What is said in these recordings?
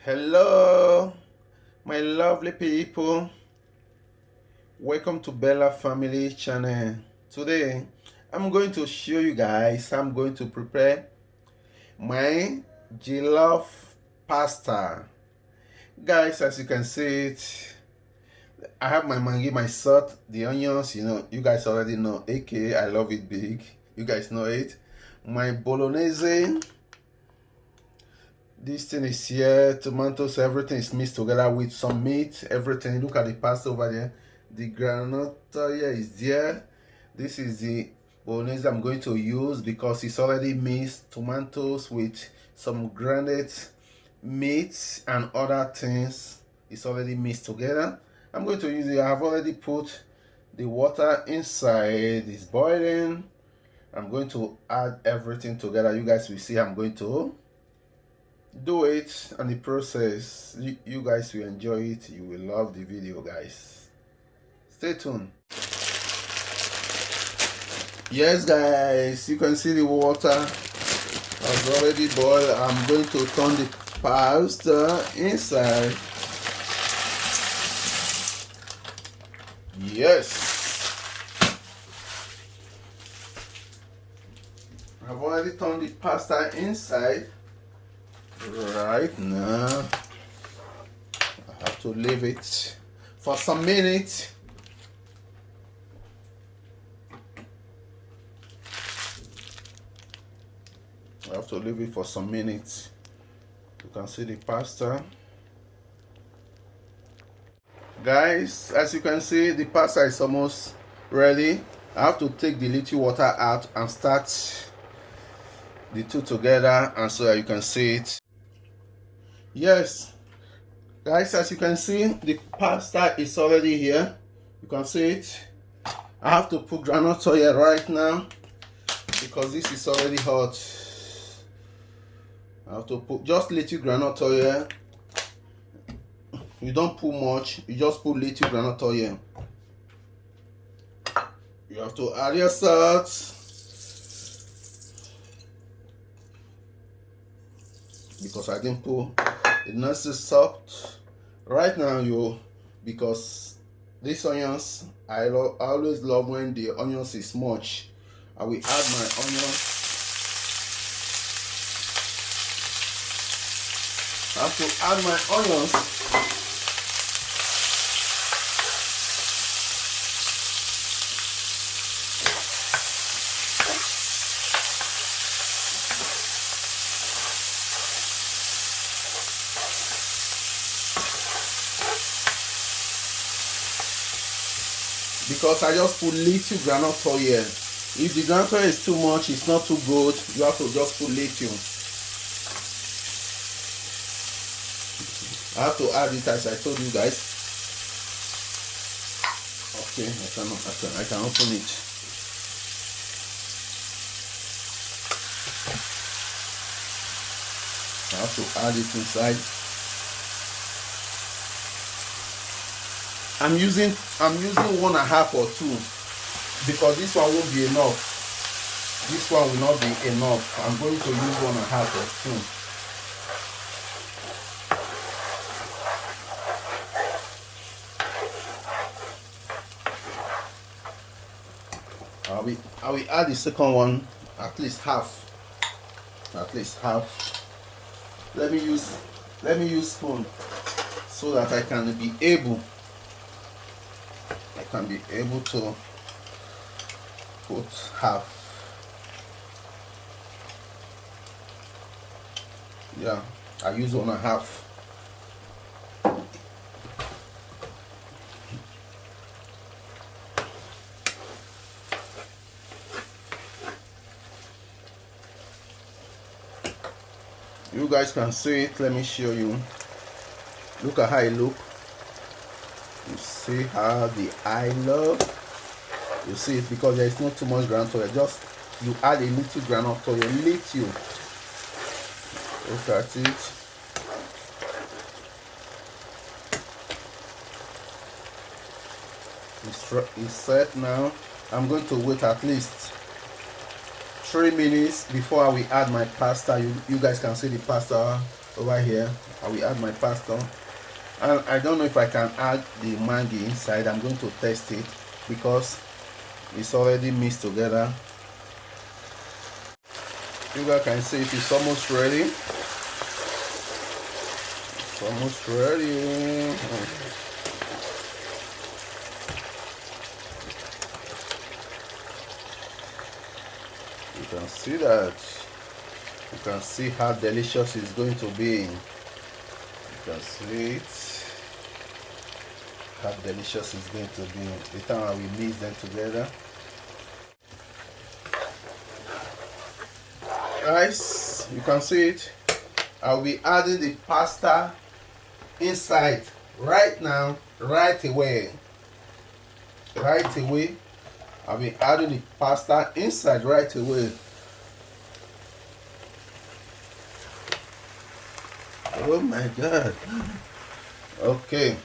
Hello, my lovely people. Welcome to Bella Family Channel. Today, I'm going to show you guys. I'm going to prepare my jollof pasta. Guys, as you can see it, I have my mangi, my salt, the onions. You guys already know. AK, I love it big. You guys know it. My bolognese. This thing is here, tomatoes, everything is mixed together with some meat, everything. Look at the pasta over there. The granite here is there. This is the bolognese I'm going to use because it's already mixed tomatoes with some grounded meat and other things. It's already mixed together. I'm going to use it. I have already put the water inside. It's boiling. I'm going to add everything together. You guys will see I'm going to do it, and the process, you guys will enjoy it. You will love the video, guys. Stay tuned. Yes, guys, you can see the water has already boiled. I'm going to turn the pasta inside. Yes, I've already turned the pasta inside. Right now, I have to leave it for some minutes. I have to leave it for some minutes. You can see the pasta. Guys, as you can see, the pasta is almost ready. I have to take the little water out and start the two together, and so that you can see it. Yes, guys, as you can see, the pasta is already here. You can see it. I have to put granite oil right now because this is already hot. I have to put just little granite oil. You don't put much, you just put little granite oil. You have to add your salt. Because I didn't put the necessary salt right now, because these onions, I always love when the onions is much. I will add my onions. I have to add my onions. Because I just put little granite oil. If the granite oil is too much, it's not too good. You have to just put little. I have to add it as I told you guys. Okay, I can open it. I have to add it inside. I'm using 1.5 or 2 because this one won't be enough. This one will not be enough. I'm going to use 1.5 or 2. I will add the second one, at least half. At least half. Let me use spoon so that I can be able to put half. Yeah, I use 1.5. You guys can see it. Let me show you. Look at how it looks. You see how the eye look. You see it because there is not too much granite oil. Just you add a little granite oil, little. Look at it. It's set now. I'm going to wait at least 3 minutes before I will add my pasta. You guys can see the pasta over here. I will add my pasta, and I don't know if I can add the Maggi inside. I'm going to test it because it's already mixed together. You guys can see it is almost ready. It's almost ready. You can see that. You can see how delicious it's going to be. You can see it. How delicious it's going to be. The time we mix them together. Guys, you can see it. I'll be adding the pasta inside right now, right away. Right away. I'll be adding the pasta inside right away. Oh my God. Okay.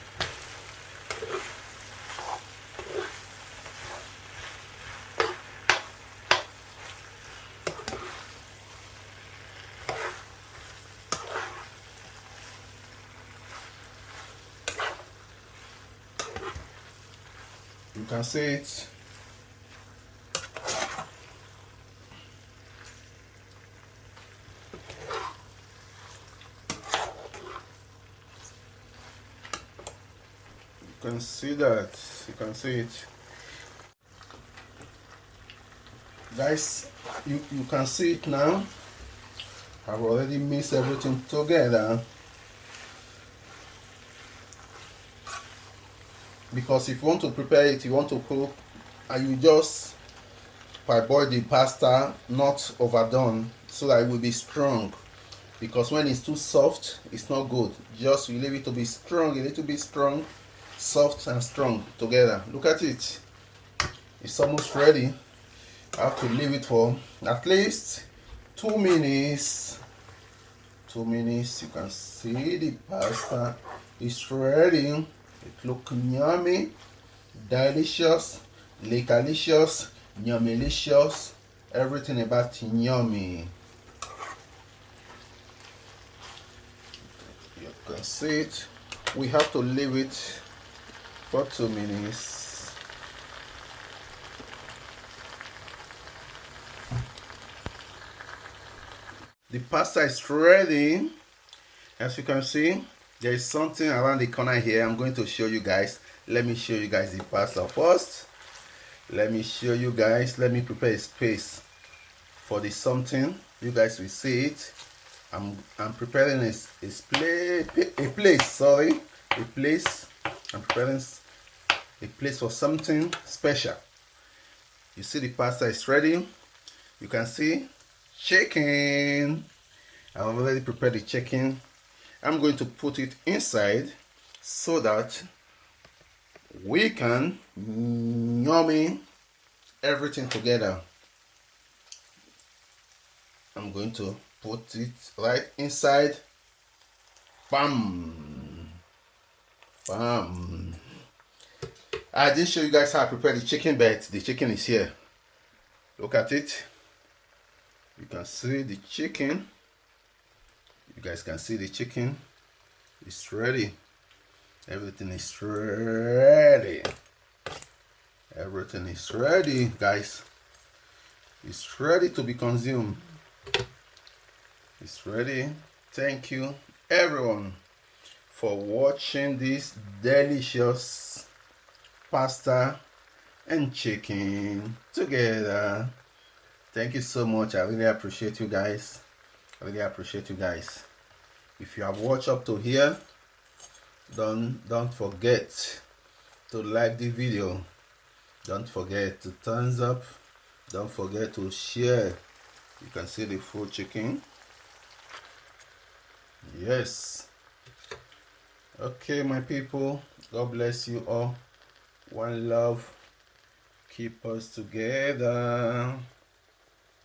You can see it. You can see that. You can see it. Guys, you can see it now. I've already mixed everything together. Because if you want to prepare it, you want to cook, and you just parboil the pasta, not overdone, so that it will be strong. Because when it's too soft, it's not good. Just you leave it to be strong, a little bit strong, soft and strong together. Look at it. It's almost ready. I have to leave it for at least 2 minutes. 2 minutes. You can see the pasta is ready. It looks yummy, delicious, delicious, yummylicious, everything about yummy. You can see it. We have to leave it for 2 minutes. The pasta is ready. As you can see, there is something around the corner here. I'm going to show you guys. Let me show you guys the pasta first. Let me show you guys. Let me prepare a space for the something. You guys will see it. I'm preparing a place. Sorry, a place. I'm preparing a place for something special. You see the pasta is ready. You can see chicken. I've already prepared the chicken. I'm going to put it inside so that we can yummy everything together. I'm going to put it right inside. Bam! Bam! I didn't show you guys how I prepare the chicken, but the chicken is here. Look at it. You can see the chicken. You guys can see the chicken. It's ready. Everything is ready. Everything is ready, guys. It's ready to be consumed. It's ready. Thank you, everyone, for watching this delicious pasta and chicken together. Thank you so much. I really appreciate you guys. I really appreciate you guys. If you have watched up to here, don't forget to like the video. Don't forget to thumbs up. Don't forget to share. You can see the full chicken. Yes. Okay, my people. God bless you all. One love. Keep us together.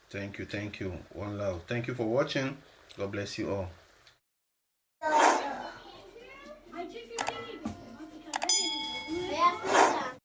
Thank you. One love. Thank you for watching. God bless you all.